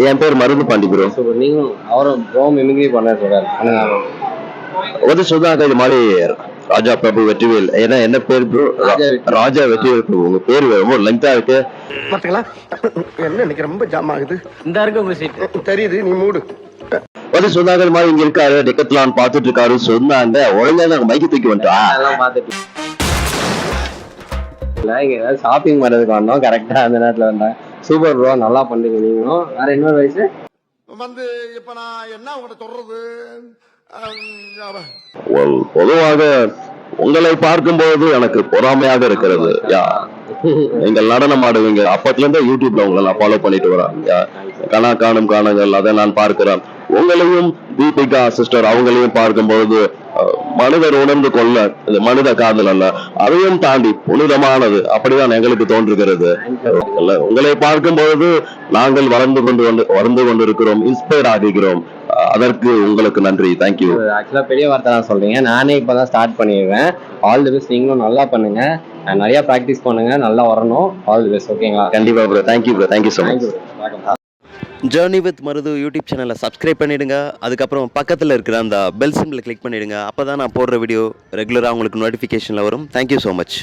என் பேர் மருந்து பாண்டி ப்ரோ. நீங்களும் அவரும் ப்ரோ மிமிக்ரி பண்ண சொல்றாரு. வந்து சொன்னாங்க இது மாதிரி ராஜா பிரபு வெற்றிவேல். ஏன்னா என்ன பேர் ப்ரோ? ராஜா வெற்றிவேல் ப்ரோ. உங்க பேர் ரொம்ப லென்த்தா இருக்கு. என்ன எனக்கு ரொம்ப ஜாம் ஆகுது. இந்த இருக்கு உங்க சீட் தெரியுது, நீ மூடு. வந்து சொன்னாங்க இது மாதிரி இங்க இருக்காரு டெக்கத்லான் பாத்துட்டு இருக்காரு சொன்னாங்க. உடனே நாங்க மைக்கு தூக்கி வந்துட்டோம். அதெல்லாம் பாத்துட்டு இங்க ஏதாவது ஷாப்பிங் பண்றதுக்கு வந்தோம். கரெக்டா அந்த நேரத்துல வந்தேன். சூப்பர் ப்ரோ, நல்லா பண்றீங்க நீங்களும். வேற இன்னொரு வயசு வந்து இப்ப நான் என்ன உங்கள்கிட்ட சொல்றது? பொதுவாக உங்களை பார்க்கும்போது எனக்கு பொறாமையாக இருக்கிறது. நீங்கள் நடனம் ஆடுவீங்க. அப்பத்துல இருந்தே யூடியூப்ல உங்களை நான் ஃபாலோ பண்ணிட்டு வரேன். காணும் காணுங்கள் அதை நான் பார்க்கிறேன். உங்களையும் தீபிகா சிஸ்டர் அவங்களையும் பார்க்கும்போது மனிதர் உணர்ந்து கொள்ள மனித காதல் அல்ல, அதையும் தாண்டி புனிதமானது அப்படிதான் எங்களுக்கு தோன்றுகிறது. உங்களை பார்க்கும்போது நாங்கள் வளர்ந்து கொண்டிருக்கிறோம், இன்ஸ்பயர் ஆகிறோம். அதற்கு உங்களுக்கு நன்றி. தேங்க்யூ. ஆக்சுவலா பெரிய வார்த்தை தான் சொல்றீங்க. நானே இப்பதான் ஸ்டார்ட் பண்ணிடுவேன். All the best. நீங்களும் நல்லா பண்ணுங்க, நிறைய ப்ராக்டிஸ் பண்ணுங்க, நல்லா வரணும். All the best. ஓகேங்களா? கண்டிப்பா bro. Thank you bro. Thank you so much. Journey with Marudhu YouTube சேனலை சப்ஸ்கிரைப் பண்ணிவிடுங்க. அதுக்கப்புறம் பக்கத்தில் இருக்கிற அந்த பெல் சிம்பிளை கிளிக் பண்ணிவிடுங்க. அப்போ தான் நான் போடுற வீடியோ ரெகுலராக உங்களுக்கு நோட்டிஃபிகேஷனில் வரும். Thank you so much.